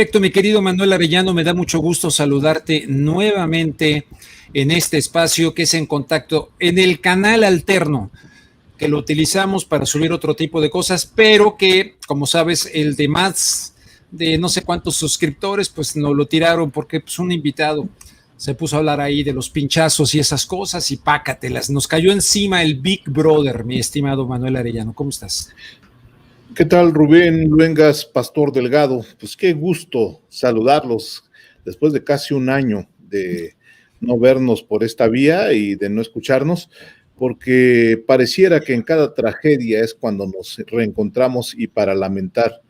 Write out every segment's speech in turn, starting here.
Perfecto, mi querido Manuel Arellano, me da mucho gusto saludarte nuevamente en este espacio que es En Contacto, en el canal alterno, que lo utilizamos para subir otro tipo de cosas, pero que, como sabes, el de más de no sé cuántos suscriptores, pues nos lo tiraron porque pues, un invitado se puso a hablar ahí de los pinchazos y esas cosas y pácatelas. Nos cayó encima el Big Brother, mi estimado Manuel Arellano. ¿Cómo estás? ¿Qué tal, Rubén Luengas, Pastor Delgado? Pues qué gusto saludarlos después de casi un año de no vernos por esta vía y de no escucharnos, porque pareciera que en cada tragedia es cuando nos reencontramos y para lamentar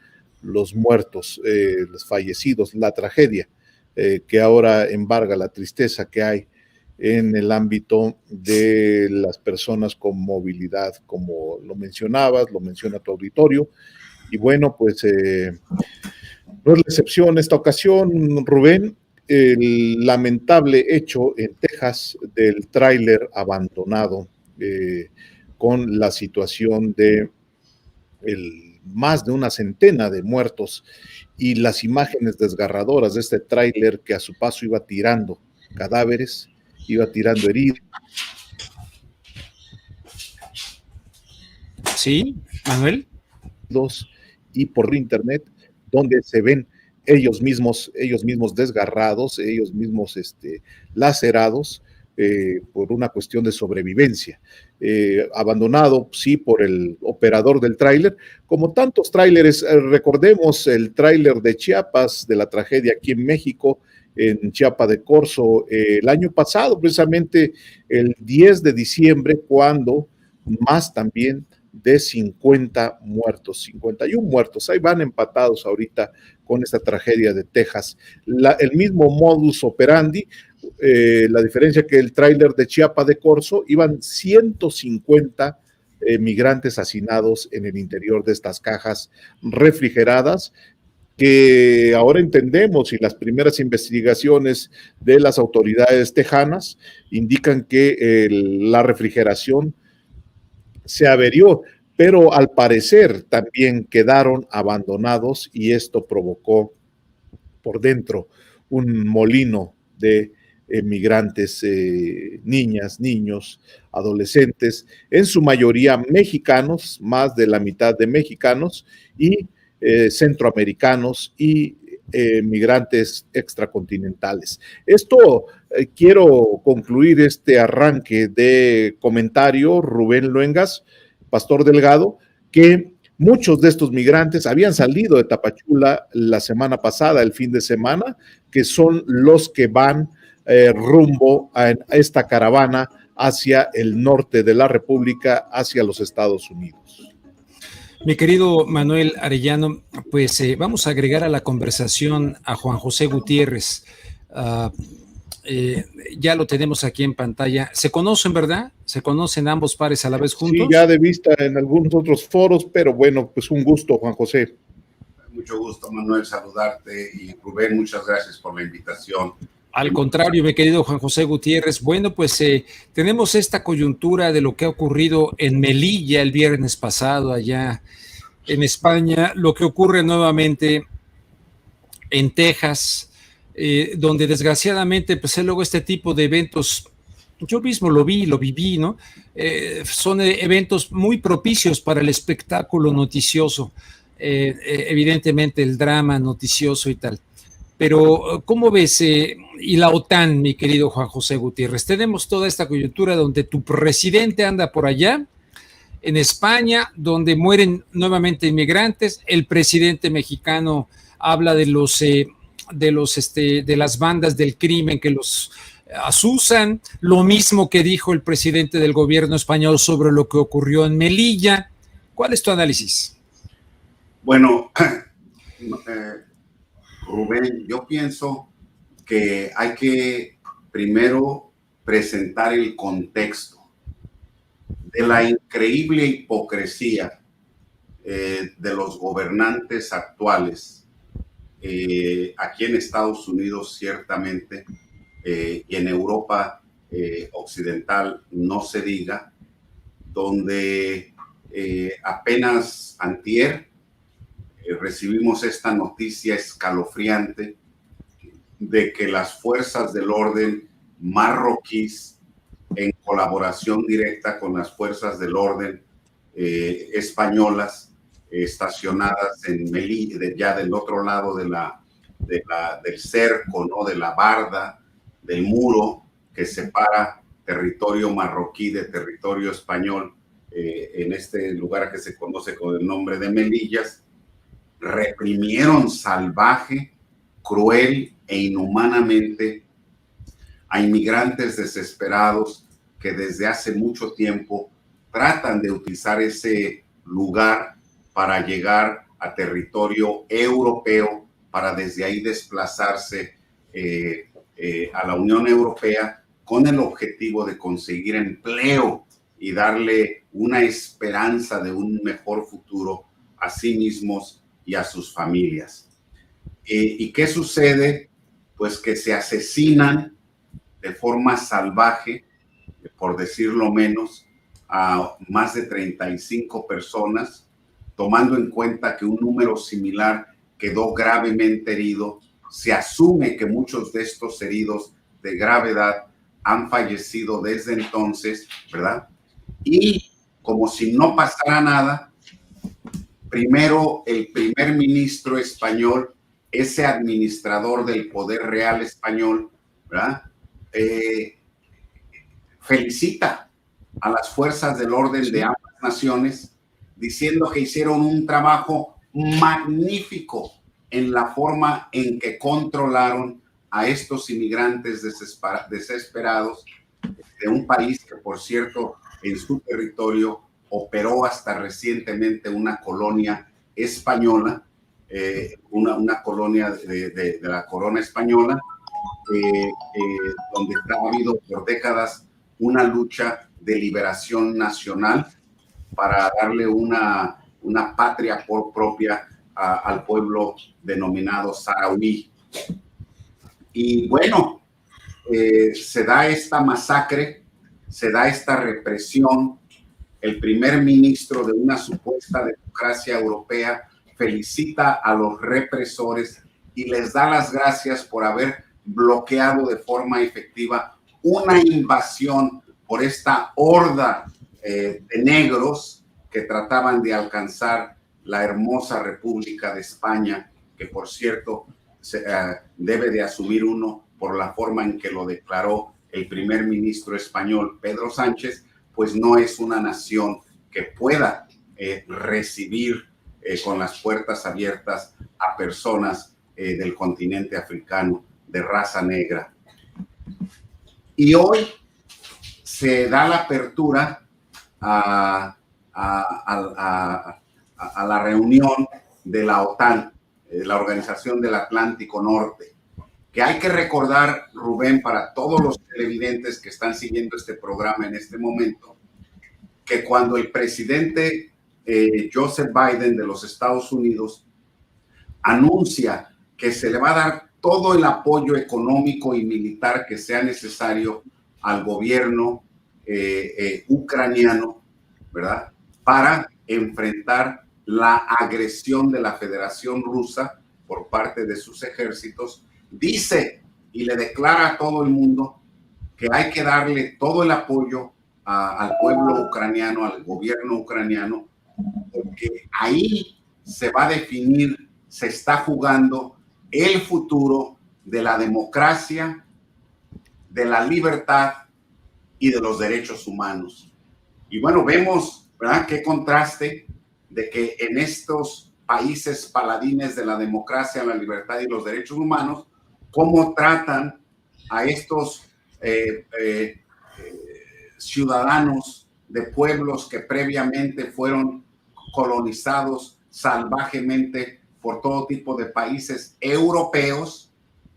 los muertos, los fallecidos, la tragedia que ahora embarga la tristeza que hay en el ámbito de las personas con movilidad, como lo mencionabas, lo menciona tu auditorio. Y bueno, pues no es la excepción esta ocasión, Rubén, el lamentable hecho en Texas del tráiler abandonado con la situación de más de una centena de muertos y las imágenes desgarradoras de este tráiler que a su paso iba tirando cadáveres, iba tirando heridos. Sí, Manuel. Y por internet, donde se ven ellos mismos desgarrados, ellos mismos lacerados por una cuestión de sobrevivencia. Abandonado, sí, por el operador del tráiler, como tantos tráileres, recordemos el tráiler de Chiapas, de la tragedia aquí en México, en Chiapa de Corzo, el año pasado, precisamente el 10 de diciembre, cuando más también de 50 muertos, 51 muertos, ahí van empatados ahorita con esta tragedia de Texas. El mismo modus operandi, la diferencia que el tráiler de Chiapa de Corzo iban 150 migrantes hacinados en el interior de estas cajas refrigeradas, que ahora entendemos y las primeras investigaciones de las autoridades tejanas indican que la refrigeración se averió, pero al parecer también quedaron abandonados y esto provocó por dentro un molino de migrantes, niñas, niños, adolescentes, en su mayoría mexicanos, más de la mitad de mexicanos y centroamericanos y migrantes extracontinentales. Esto quiero concluir este arranque de comentario, Rubén Luengas, Pastor Delgado, que muchos de estos migrantes habían salido de Tapachula la semana pasada, el fin de semana, que son los que van rumbo a esta caravana hacia el norte de la República, hacia los Estados Unidos. Mi querido Manuel Arellano, pues vamos a agregar a la conversación a Juan José Gutiérrez. Ya lo tenemos aquí en pantalla. ¿Se conocen, verdad? ¿Se conocen ambos pares a la vez juntos? Sí, ya de vista en algunos otros foros, pero bueno, pues un gusto, Juan José. Mucho gusto, Manuel, saludarte, y Rubén, muchas gracias por la invitación. Al contrario, mi querido Juan José Gutiérrez. Bueno, pues tenemos esta coyuntura de lo que ha ocurrido en Melilla el viernes pasado, allá en España, lo que ocurre nuevamente en Texas, donde desgraciadamente, pues luego este tipo de eventos, yo mismo lo vi, lo viví, ¿no? Son eventos muy propicios para el espectáculo noticioso, evidentemente el drama noticioso y tal. Pero, ¿cómo ves? Y la OTAN, mi querido Juan José Gutiérrez, tenemos toda esta coyuntura donde tu presidente anda por allá, en España, donde mueren nuevamente inmigrantes, el presidente mexicano habla de las bandas del crimen que los asusan, lo mismo que dijo el presidente del gobierno español sobre lo que ocurrió en Melilla. ¿Cuál es tu análisis? Bueno, Rubén, yo pienso que hay que primero presentar el contexto de la increíble hipocresía de los gobernantes actuales, aquí en Estados Unidos ciertamente, y en Europa occidental no se diga, donde apenas antier recibimos esta noticia escalofriante de que las fuerzas del orden marroquíes, en colaboración directa con las fuerzas del orden españolas, estacionadas en Melilla, ya del otro lado del cerco, ¿no? De la barda, del muro que separa territorio marroquí de territorio español, en este lugar que se conoce con el nombre de Melillas, reprimieron salvaje, cruel e inhumanamente a inmigrantes desesperados que desde hace mucho tiempo tratan de utilizar ese lugar para llegar a territorio europeo, para desde ahí desplazarse a la Unión Europea con el objetivo de conseguir empleo y darle una esperanza de un mejor futuro a sí mismos y a sus familias. ¿Y qué sucede? Pues que se asesinan de forma salvaje, por decirlo menos, a más de 35 personas, tomando en cuenta que un número similar quedó gravemente herido. Se asume que muchos de estos heridos de gravedad han fallecido desde entonces, ¿verdad? Y como si no pasara nada, primero el primer ministro español, ese administrador del poder real español, ¿verdad? Felicita a las fuerzas del orden de ambas naciones, diciendo que hicieron un trabajo magnífico en la forma en que controlaron a estos inmigrantes desesperados de un país que, por cierto, en su territorio operó hasta recientemente una colonia española, una colonia de la corona española, donde ha habido por décadas una lucha de liberación nacional para darle una patria propia al pueblo denominado saharaui. Y bueno, se da esta masacre, se da esta represión. El primer ministro de una supuesta democracia europea felicita a los represores y les da las gracias por haber bloqueado de forma efectiva una invasión por esta horda de negros que trataban de alcanzar la hermosa República de España, que por cierto debe de asumir uno por la forma en que lo declaró el primer ministro español, Pedro Sánchez, pues no es una nación que pueda recibir con las puertas abiertas a personas del continente africano de raza negra. Y hoy se da la apertura a la reunión de la OTAN, la Organización del Atlántico Norte, que hay que recordar, Rubén, para todos los televidentes que están siguiendo este programa en este momento, que cuando el presidente Joseph Biden de los Estados Unidos anuncia que se le va a dar todo el apoyo económico y militar que sea necesario al gobierno ucraniano, ¿verdad?, para enfrentar la agresión de la Federación Rusa por parte de sus ejércitos, dice y le declara a todo el mundo que hay que darle todo el apoyo al pueblo ucraniano, al gobierno ucraniano, porque ahí se va a definir, se está jugando el futuro de la democracia, de la libertad y de los derechos humanos. Y bueno, vemos, ¿verdad?, qué contraste de que en estos países paladines de la democracia, la libertad y los derechos humanos, cómo tratan a estos ciudadanos de pueblos que previamente fueron colonizados salvajemente por todo tipo de países europeos,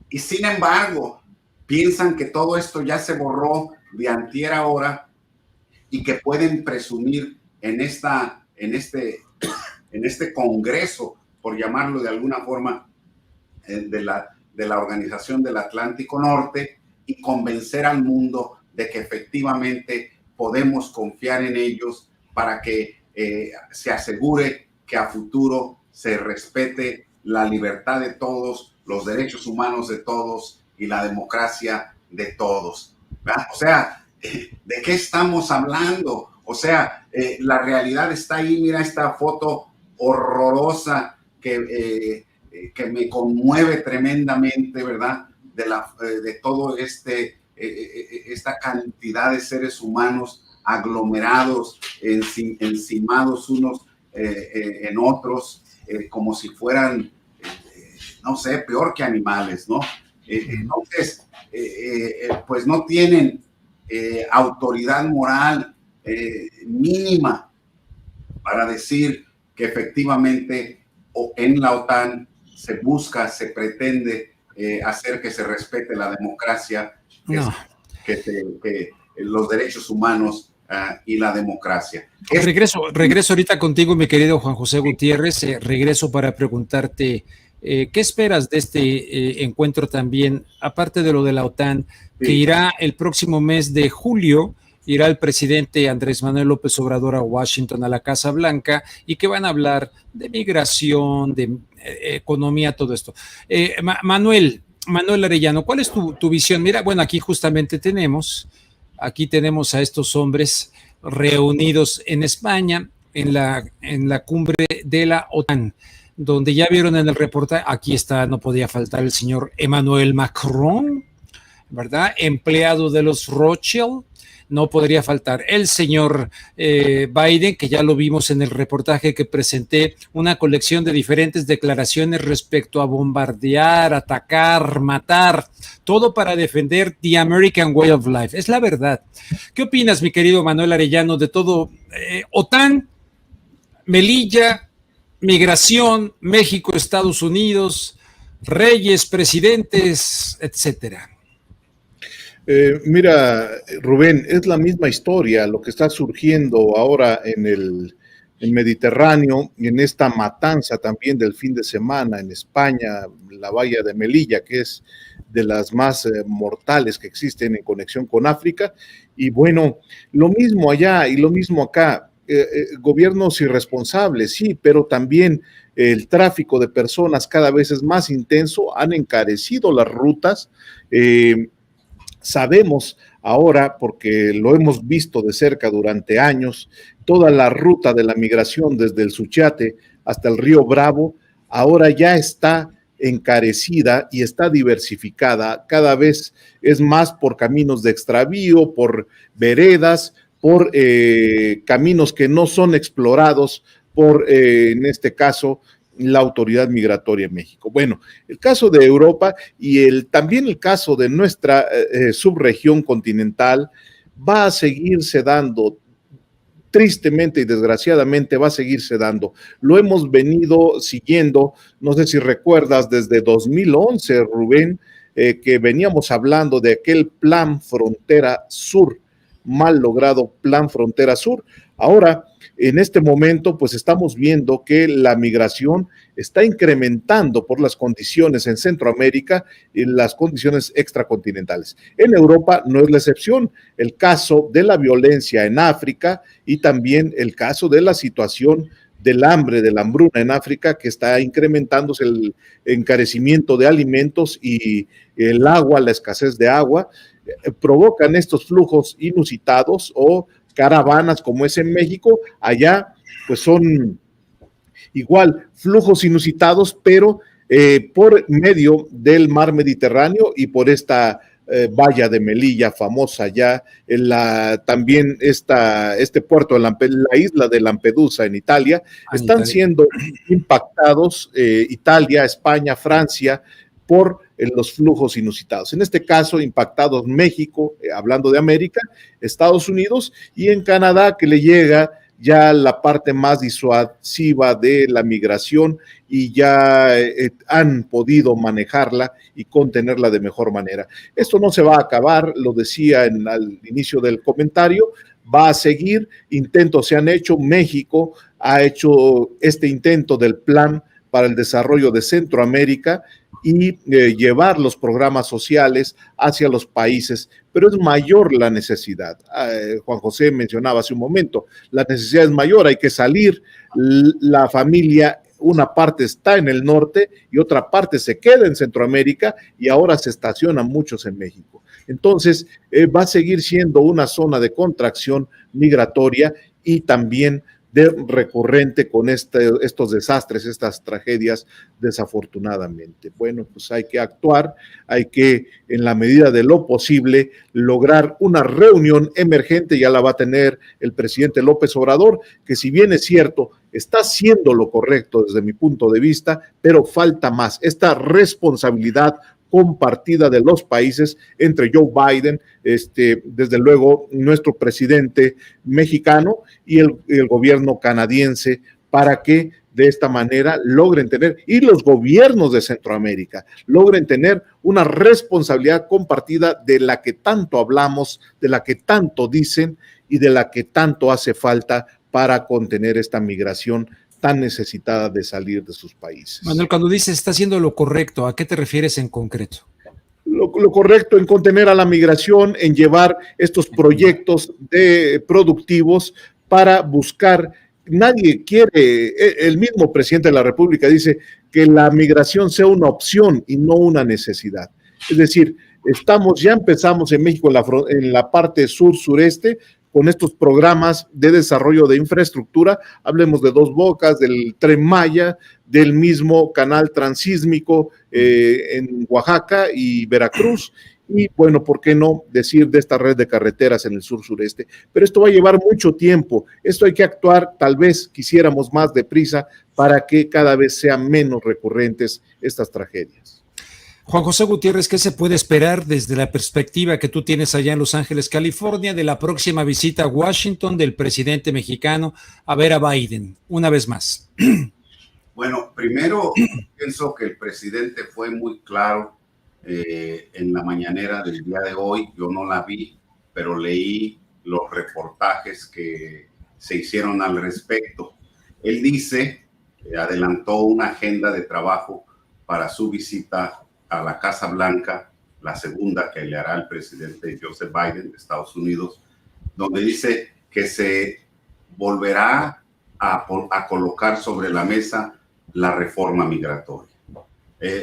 y sin embargo piensan que todo esto ya se borró de antier ahora y que pueden presumir en este congreso, por llamarlo de alguna forma, de la Organización del Atlántico Norte, y convencer al mundo de que efectivamente podemos confiar en ellos para que se asegure que a futuro se respete la libertad de todos, los derechos humanos de todos y la democracia de todos, ¿verdad? O sea, ¿de qué estamos hablando? O sea, la realidad está ahí. Mira esta foto horrorosa que me conmueve tremendamente, ¿verdad? De todo esta cantidad de seres humanos aglomerados, encimados unos en otros, como si fueran, no sé, peor que animales, ¿no? Entonces, pues no tienen autoridad moral mínima para decir que efectivamente en la OTAN se busca, se pretende hacer que se respete la democracia, que los derechos humanos y la democracia. Regreso ahorita contigo, mi querido Juan José Gutiérrez. Regreso para preguntarte ¿qué esperas de este encuentro también, aparte de lo de la OTAN, que irá el próximo mes de julio? Irá el presidente Andrés Manuel López Obrador a Washington, a la Casa Blanca, y que van a hablar de migración, de economía, todo esto. Manuel Arellano, ¿cuál es tu visión? Mira, bueno, aquí justamente tenemos a estos hombres reunidos en España, en la cumbre de la OTAN, donde ya vieron en el reportaje, aquí está, no podía faltar el señor Emmanuel Macron, ¿verdad? Empleado de los Rothschild. No podría faltar el señor Biden, que ya lo vimos en el reportaje que presenté, una colección de diferentes declaraciones respecto a bombardear, atacar, matar, todo para defender the American way of life. Es la verdad. ¿Qué opinas, mi querido Manuel Arellano, de todo? OTAN, Melilla, migración, México, Estados Unidos, reyes, presidentes, etcétera. Mira, Rubén, es la misma historia lo que está surgiendo ahora en el Mediterráneo, y en esta matanza también del fin de semana en España, la valla de Melilla, que es de las más mortales que existen en conexión con África. Y bueno, lo mismo allá y lo mismo acá. Gobiernos irresponsables, sí, pero también el tráfico de personas cada vez es más intenso, han encarecido las rutas. Sabemos ahora, porque lo hemos visto de cerca durante años, toda la ruta de la migración desde el Suchiate hasta el río Bravo, ahora ya está encarecida y está diversificada. Cada vez es más por caminos de extravío, por veredas, por caminos que no son explorados por, en este caso, la autoridad migratoria en México. Bueno, el caso de Europa y también el caso de nuestra subregión continental va a seguirse dando, tristemente y desgraciadamente va a seguirse dando. Lo hemos venido siguiendo, no sé si recuerdas, desde 2011, Rubén, que veníamos hablando de aquel Plan Frontera Sur, mal logrado Plan Frontera Sur. Ahora, en este momento, pues estamos viendo que la migración está incrementando por las condiciones en Centroamérica y las condiciones extracontinentales. En Europa no es la excepción. El caso de la violencia en África y también el caso de la situación del hambre, de la hambruna en África, que está incrementándose el encarecimiento de alimentos y el agua, la escasez de agua, provocan estos flujos inusitados o caravanas como es en México. Allá pues son igual flujos inusitados, pero por medio del mar Mediterráneo y por esta valla de Melilla famosa ya, también este puerto, la isla de Lampedusa en Italia, están siendo impactados Italia, España, Francia, por los flujos inusitados. En este caso, impactados México, hablando de América, Estados Unidos, y en Canadá, que le llega ya la parte más disuasiva de la migración y ya han podido manejarla y contenerla de mejor manera. Esto no se va a acabar, lo decía al inicio del comentario, va a seguir, intentos se han hecho, México ha hecho este intento del plan para el desarrollo de Centroamérica y llevar los programas sociales hacia los países, pero es mayor la necesidad. Juan José mencionaba hace un momento, la necesidad es mayor, hay que salir, la familia una parte está en el norte y otra parte se queda en Centroamérica y ahora se estacionan muchos en México. Entonces, va a seguir siendo una zona de contracción migratoria y también de recurrente con estos desastres, estas tragedias, desafortunadamente. Bueno, pues hay que actuar, hay que, en la medida de lo posible, lograr una reunión emergente, ya la va a tener el presidente López Obrador, que si bien es cierto, está haciendo lo correcto desde mi punto de vista, pero falta más, esta responsabilidad compartida de los países entre Joe Biden, desde luego nuestro presidente mexicano y el gobierno canadiense, para que de esta manera logren tener, y los gobiernos de Centroamérica, logren tener una responsabilidad compartida de la que tanto hablamos, de la que tanto dicen y de la que tanto hace falta para contener esta migración tan necesitada de salir de sus países. Manuel, cuando dices está haciendo lo correcto, ¿a qué te refieres en concreto? Lo correcto en contener a la migración, en llevar estos proyectos productivos para buscar. Nadie quiere, el mismo presidente de la República dice que la migración sea una opción y no una necesidad. Es decir, ya empezamos en México en la parte sur-sureste con estos programas de desarrollo de infraestructura, hablemos de Dos Bocas, del Tren Maya, del mismo canal transísmico en Oaxaca y Veracruz, y bueno, ¿por qué no decir de esta red de carreteras en el sur-sureste? Pero esto va a llevar mucho tiempo, esto hay que actuar, tal vez quisiéramos más deprisa para que cada vez sean menos recurrentes estas tragedias. Juan José Gutiérrez, ¿qué se puede esperar desde la perspectiva que tú tienes allá en Los Ángeles, California, de la próxima visita a Washington del presidente mexicano a ver a Biden, una vez más? Bueno, primero pienso que el presidente fue muy claro en la mañanera del día de hoy. Yo no la vi, pero leí los reportajes que se hicieron al respecto. Él dice, adelantó una agenda de trabajo para su visita a la Casa Blanca, la segunda que le hará el presidente Joseph Biden de Estados Unidos, donde dice que se volverá a colocar sobre la mesa la reforma migratoria.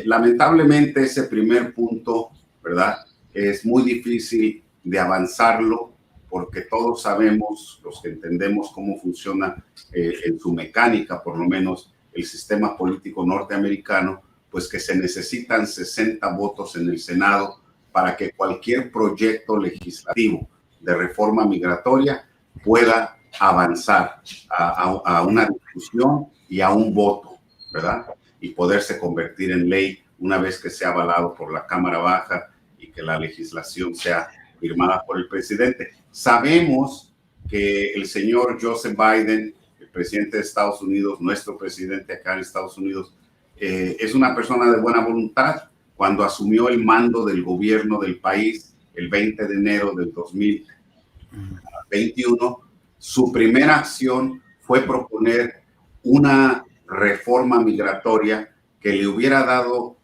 Lamentablemente ese primer punto, ¿verdad?, es muy difícil de avanzarlo porque todos sabemos, los que entendemos cómo funciona en su mecánica, por lo menos el sistema político norteamericano, pues que se necesitan 60 votos en el Senado para que cualquier proyecto legislativo de reforma migratoria pueda avanzar a una discusión y a un voto, ¿verdad? Y poderse convertir en ley una vez que sea avalado por la Cámara Baja y que la legislación sea firmada por el presidente. Sabemos que el señor Joseph Biden, el presidente de Estados Unidos, nuestro presidente acá en Estados Unidos, es una persona de buena voluntad. Cuando asumió el mando del gobierno del país el 20 de enero del 2021, su primera acción fue proponer una reforma migratoria que le hubiera dado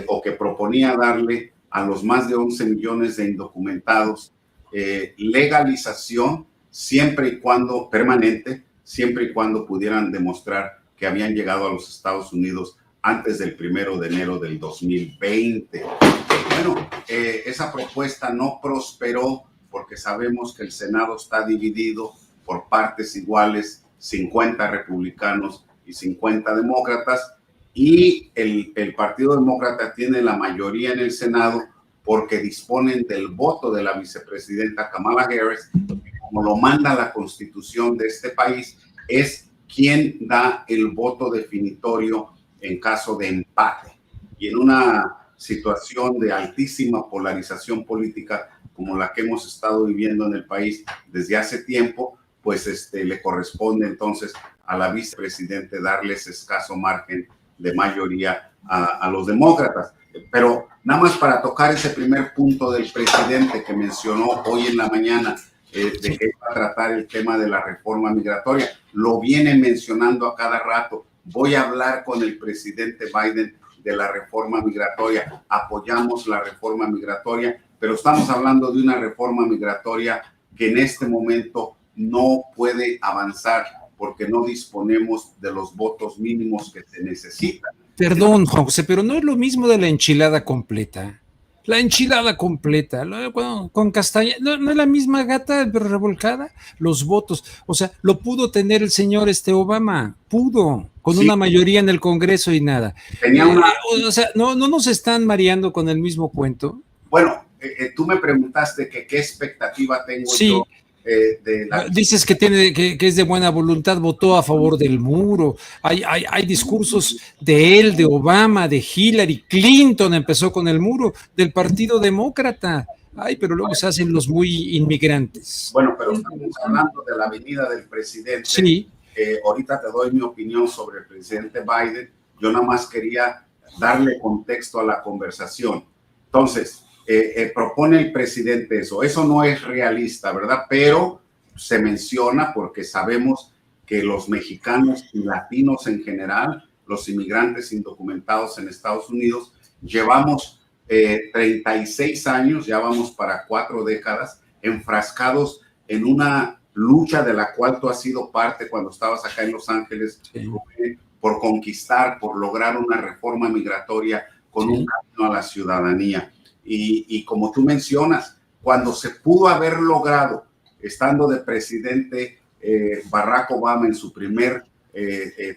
o que proponía darle a los más de 11 millones de indocumentados legalización siempre y cuando permanente, siempre y cuando pudieran demostrar que habían llegado a los Estados Unidos antes del 1 de enero del 2020. Bueno, esa propuesta no prosperó porque sabemos que el Senado está dividido por partes iguales, 50 republicanos y 50 demócratas, y el Partido Demócrata tiene la mayoría en el Senado porque disponen del voto de la vicepresidenta Kamala Harris, como lo manda la Constitución de este país, es quien da el voto definitorio en caso de empate. Y en una situación de altísima polarización política como la que hemos estado viviendo en el país desde hace tiempo, pues le corresponde entonces a la vicepresidenta darles escaso margen de mayoría a los demócratas. Pero nada más para tocar ese primer punto del presidente que mencionó hoy en la mañana, de que va a tratar el tema de la reforma migratoria, lo viene mencionando a cada rato. Voy a hablar con el presidente Biden de la reforma migratoria, apoyamos la reforma migratoria, pero estamos hablando de una reforma migratoria que en este momento no puede avanzar porque no disponemos de los votos mínimos que se necesitan. Perdón, Juan José, pero no es lo mismo de la enchilada completa. La enchilada completa, con castaña, no es la misma gata revolcada, los votos. O sea, lo pudo tener el señor Obama, pudo, con una mayoría en el Congreso y nada. Tenía o sea, no nos están mareando con el mismo cuento. Bueno, tú me preguntaste que qué expectativa tengo yo. Dices que es de buena voluntad, votó a favor del muro. Hay discursos de él, de Obama, de Hillary Clinton, empezó con el muro, del Partido Demócrata. Pero luego se hacen los muy inmigrantes. Bueno, pero estamos hablando de la venida del presidente. Sí. Ahorita te doy mi opinión sobre el presidente Biden. Yo nada más quería darle contexto a la conversación. Entonces, propone el presidente eso no es realista, ¿verdad? Pero se menciona porque sabemos que los mexicanos y latinos en general, los inmigrantes indocumentados en Estados Unidos, llevamos 36 años, ya vamos para 4 décadas, enfrascados en una lucha de la cual tú has sido parte cuando estabas acá en Los Ángeles, sí, por conquistar, por lograr una reforma migratoria con un camino a la ciudadanía. Y como tú mencionas, cuando se pudo haber logrado, estando de presidente Barack Obama en su primer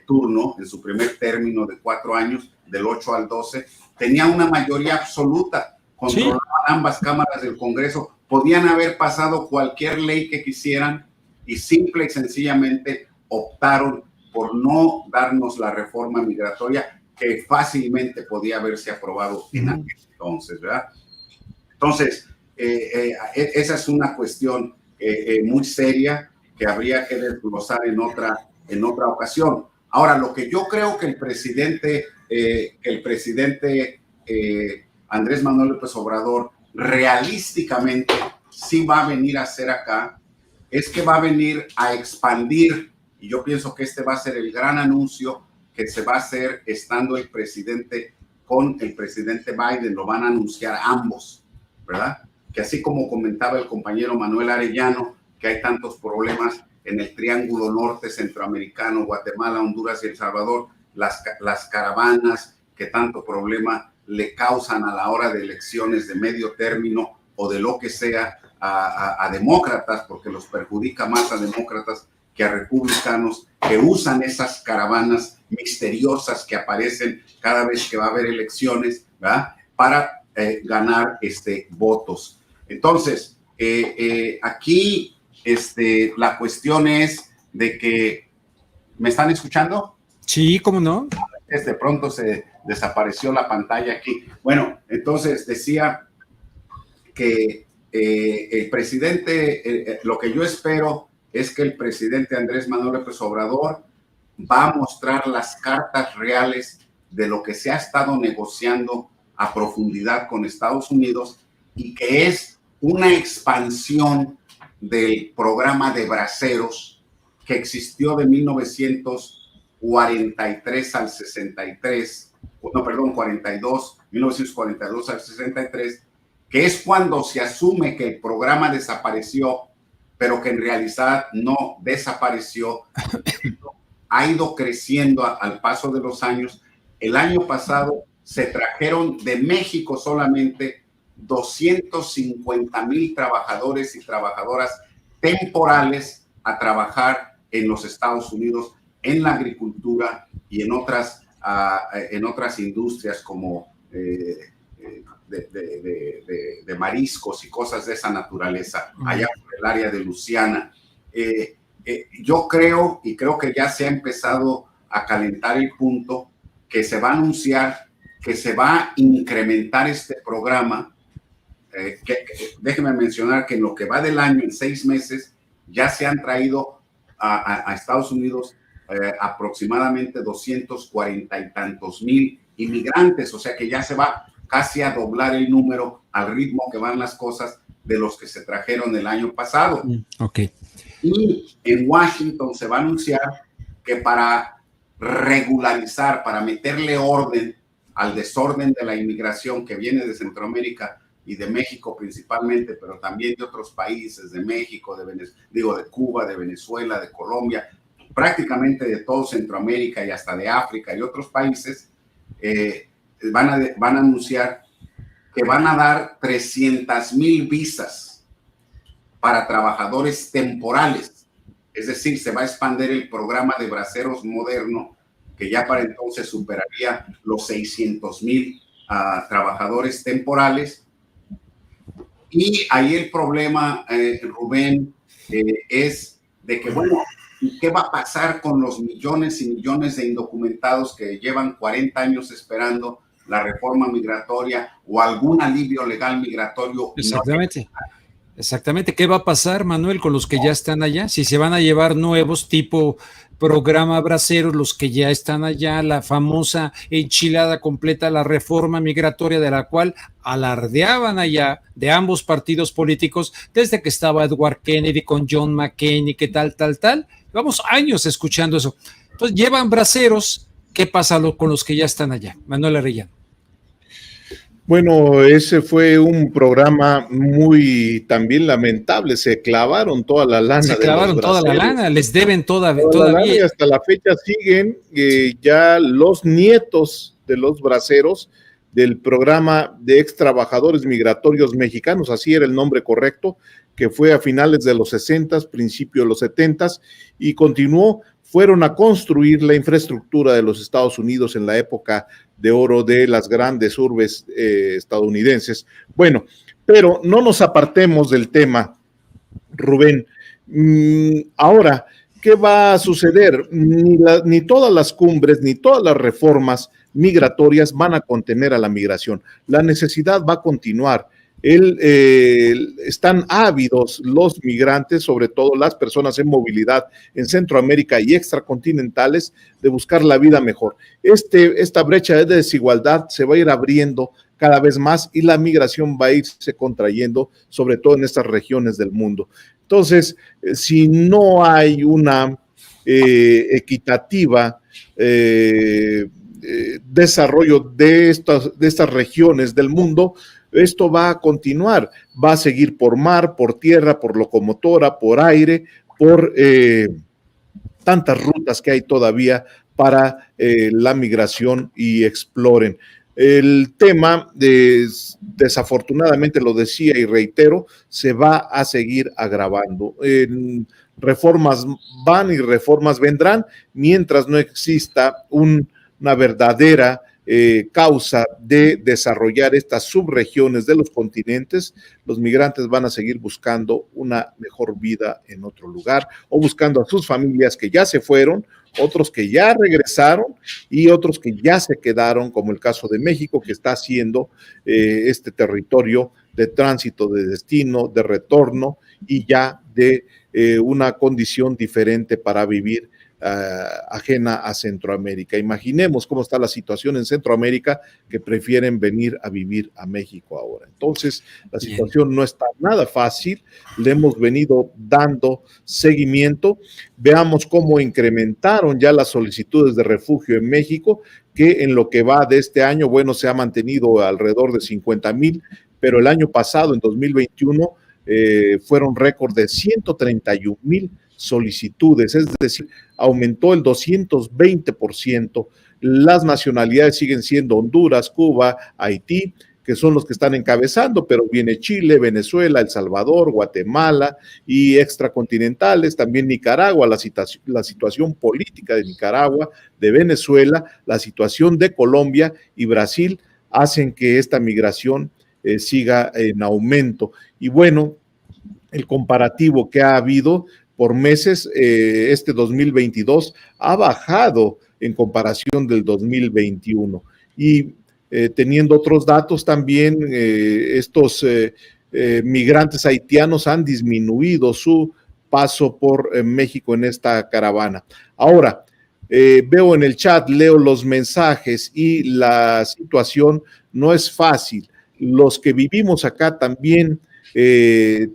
turno, en su primer término de 4 años, del 8 al 12, tenía una mayoría absoluta, controlaban ambas cámaras del Congreso, podían haber pasado cualquier ley que quisieran y simple y sencillamente optaron por no darnos la reforma migratoria que fácilmente podía haberse aprobado en aquel entonces, ¿verdad? Entonces, esa es una cuestión muy seria que habría que desglosar en otra ocasión. Ahora, lo que yo creo que el presidente Andrés Manuel López Obrador realísticamente sí va a venir a hacer acá, es que va a venir a expandir, y yo pienso que este va a ser el gran anuncio que se va a hacer estando el presidente con el presidente Biden, lo van a anunciar ambos, ¿verdad? Que así como comentaba el compañero Manuel Arellano, que hay tantos problemas en el Triángulo Norte Centroamericano, Guatemala, Honduras y El Salvador, las caravanas que tanto problema le causan a la hora de elecciones de medio término o de lo que sea a demócratas, porque los perjudica más a demócratas que a republicanos, que usan esas caravanas misteriosas que aparecen cada vez que va a haber elecciones, ¿verdad? Para ganar votos. Entonces, aquí la cuestión es de que, ¿me están escuchando? Sí, ¿cómo no? De pronto se desapareció la pantalla aquí. Bueno, entonces decía que el presidente, lo que yo espero es que el presidente Andrés Manuel López Obrador va a mostrar las cartas reales de lo que se ha estado negociando a profundidad con Estados Unidos y que es una expansión del programa de braceros que existió de 1943 al 63, no, perdón, 1942 al 63, que es cuando se asume que el programa desapareció, pero que en realidad no desapareció, ha ido creciendo al paso de los años. El año pasado se trajeron de México solamente 250,000 trabajadores y trabajadoras temporales a trabajar en los Estados Unidos en la agricultura y en otras industrias como de mariscos y cosas de esa naturaleza, allá por el área de Luisiana. Yo creo que ya se ha empezado a calentar el punto que se va a anunciar que se va a incrementar este programa. Déjenme mencionar que en lo que va del año, en 6 meses, ya se han traído a Estados Unidos aproximadamente 240 y tantos mil inmigrantes, o sea que ya se va casi a doblar el número al ritmo que van las cosas de los que se trajeron el año pasado. Okay. Y en Washington se va a anunciar que para regularizar, para meterle orden al desorden de la inmigración que viene de Centroamérica y de México principalmente, pero también de otros países, de México, de Cuba, de Venezuela, de Colombia, prácticamente de todo Centroamérica y hasta de África y otros países, van a anunciar que van a dar 300,000 visas para trabajadores temporales. Es decir, se va a expandir el programa de braceros moderno, que ya para entonces superaría los 600,000 trabajadores temporales. Y ahí el problema, Rubén, es de que, bueno, ¿qué va a pasar con los millones y millones de indocumentados que llevan 40 años esperando la reforma migratoria o algún alivio legal migratorio? Exactamente. Exactamente. ¿Qué va a pasar, Manuel, con los que ya están allá? Si se van a llevar nuevos tipo programa Braceros, los que ya están allá, la famosa enchilada completa, la reforma migratoria de la cual alardeaban allá de ambos partidos políticos desde que estaba Edward Kennedy con John McCain y que tal. Vamos años escuchando eso. Entonces llevan Braceros. ¿Qué pasa con los que ya están allá? Manuel Arellano. Bueno, ese fue un programa muy también lamentable. Se clavaron toda la lana. Se clavaron toda la lana, les deben todavía. La lana, y hasta la fecha siguen ya los nietos de los braceros del programa de ex trabajadores migratorios mexicanos, así era el nombre correcto, que fue a finales de los 60, principio de los 70 y continuó. Fueron a construir la infraestructura de los Estados Unidos en la época de oro de las grandes urbes estadounidenses. Bueno, pero no nos apartemos del tema, Rubén. Ahora, ¿qué va a suceder? Ni todas las cumbres, ni todas las reformas migratorias van a contener a la migración. La necesidad va a continuar. Están ávidos los migrantes, sobre todo las personas en movilidad en Centroamérica y extracontinentales, de buscar la vida mejor. Esta brecha de desigualdad se va a ir abriendo cada vez más y la migración va a irse contrayendo, sobre todo en estas regiones del mundo. Entonces, si no hay una equitativa desarrollo de estas regiones del mundo, esto va a continuar, va a seguir por mar, por tierra, por locomotora, por aire, por tantas rutas que hay todavía para la migración y exploren. El tema, desafortunadamente lo decía y reitero, se va a seguir agravando. Reformas van y reformas vendrán mientras no exista una verdadera causa de desarrollar estas subregiones de los continentes. Los migrantes van a seguir buscando una mejor vida en otro lugar o buscando a sus familias que ya se fueron, otros que ya regresaron y otros que ya se quedaron, como el caso de México, que está haciendo este territorio de tránsito, de destino, de retorno y ya de una condición diferente para vivir ajena a Centroamérica. Imaginemos cómo está la situación en Centroamérica, que prefieren venir a vivir a México ahora. Entonces, la situación no está nada fácil, le hemos venido dando seguimiento. Veamos cómo incrementaron ya las solicitudes de refugio en México, que en lo que va de este año, bueno, se ha mantenido alrededor de 50,000, pero el año pasado, en 2021, fueron récord de 131,000 solicitudes, es decir, aumentó el 220%. Las nacionalidades siguen siendo Honduras, Cuba, Haití, que son los que están encabezando, pero viene Chile, Venezuela, El Salvador, Guatemala y extracontinentales, también Nicaragua, la situación política de Nicaragua, de Venezuela, la situación de Colombia y Brasil hacen que esta migración siga en aumento. Y bueno, el comparativo que ha habido por meses, este 2022 ha bajado en comparación del 2021 y teniendo otros datos también, estos migrantes haitianos han disminuido su paso por México en esta caravana. Ahora, veo en el chat, leo los mensajes y la situación no es fácil. Los que vivimos acá también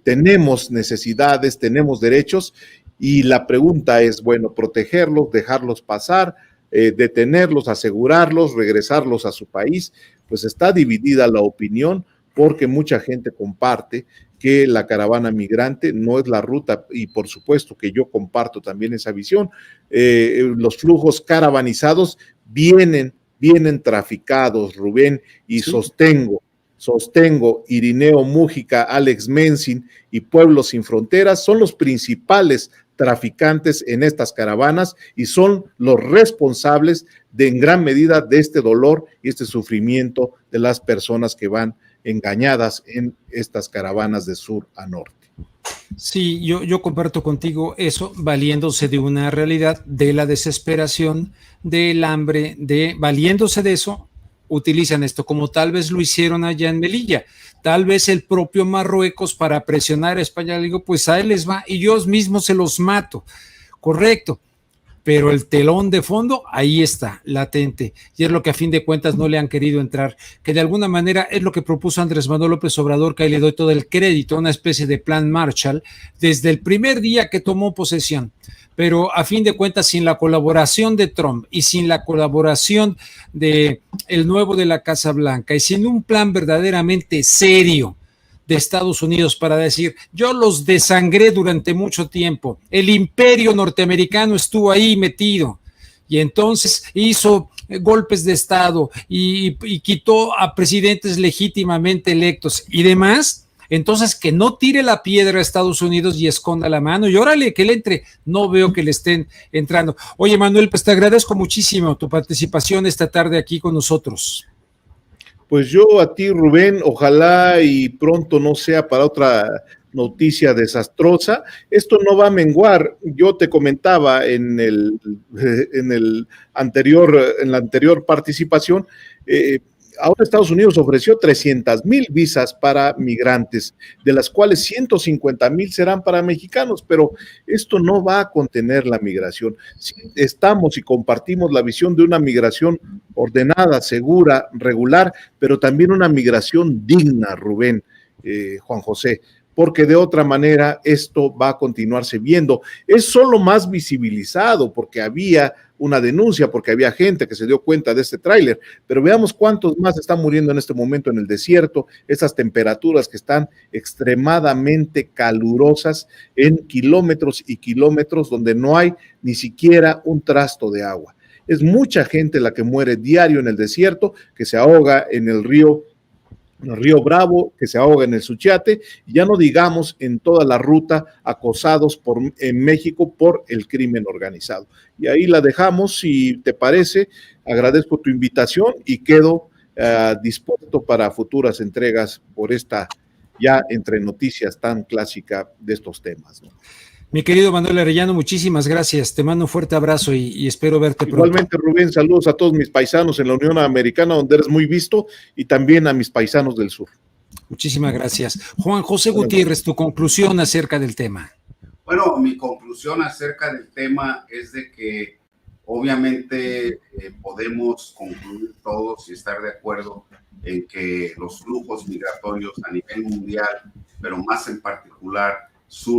tenemos necesidades, tenemos derechos y la pregunta es, bueno, protegerlos, dejarlos pasar, detenerlos, asegurarlos, regresarlos a su país. Pues está dividida la opinión porque mucha gente comparte que la caravana migrante no es la ruta, y por supuesto que yo comparto también esa visión. Los flujos caravanizados vienen traficados, Rubén, y sí. Sostengo, Irineo Mújica, Alex Mensin y Pueblos Sin Fronteras son los principales traficantes en estas caravanas y son los responsables en gran medida de este dolor y este sufrimiento de las personas que van engañadas en estas caravanas de sur a norte. Sí, yo comparto contigo eso, valiéndose de una realidad, de la desesperación, del hambre, valiéndose de eso, utilizan esto, como tal vez lo hicieron allá en Melilla. Tal vez el propio Marruecos, para presionar a España, le digo, pues a él les va y yo mismo se los mato. Correcto. Pero el telón de fondo ahí está, latente, y es lo que a fin de cuentas no le han querido entrar, que de alguna manera es lo que propuso Andrés Manuel López Obrador, que ahí le doy todo el crédito, una especie de plan Marshall, desde el primer día que tomó posesión, pero a fin de cuentas sin la colaboración de Trump y sin la colaboración de el nuevo de la Casa Blanca y sin un plan verdaderamente serio de Estados Unidos para decir, yo los desangré durante mucho tiempo, el imperio norteamericano estuvo ahí metido y entonces hizo golpes de Estado y quitó a presidentes legítimamente electos y demás, entonces que no tire la piedra a Estados Unidos y esconda la mano y órale que le entre, no veo que le estén entrando. Oye Manuel, pues te agradezco muchísimo tu participación esta tarde aquí con nosotros. Pues yo a ti, Rubén, ojalá y pronto no sea para otra noticia desastrosa. Esto no va a menguar. Yo te comentaba en la anterior participación, ahora Estados Unidos ofreció 300,000 visas para migrantes, de las cuales 150,000 serán para mexicanos, pero esto no va a contener la migración. Sí, estamos y compartimos la visión de una migración ordenada, segura, regular, pero también una migración digna, Rubén, Juan José, porque de otra manera esto va a continuarse viendo. Es solo más visibilizado porque había una denuncia, porque había gente que se dio cuenta de este tráiler, pero veamos cuántos más están muriendo en este momento en el desierto, esas temperaturas que están extremadamente calurosas en kilómetros y kilómetros donde no hay ni siquiera un trasto de agua. Es mucha gente la que muere diario en el desierto, que se ahoga en el río Bravo, que se ahoga en el Suchiate, y ya no digamos en toda la ruta acosados en México por el crimen organizado. Y ahí la dejamos, si te parece, agradezco tu invitación y quedo dispuesto para futuras entregas por esta ya entre noticias tan clásica de estos temas, ¿no? Mi querido Manuel Arellano, muchísimas gracias. Te mando un fuerte abrazo y espero verte pronto. Igualmente, Rubén, saludos a todos mis paisanos en la Unión Americana, donde eres muy visto, y también a mis paisanos del sur. Muchísimas gracias. Juan José Gutiérrez, tu conclusión acerca del tema. Bueno, mi conclusión acerca del tema es de que obviamente podemos concluir todos y estar de acuerdo en que los flujos migratorios a nivel mundial, pero más en particular sur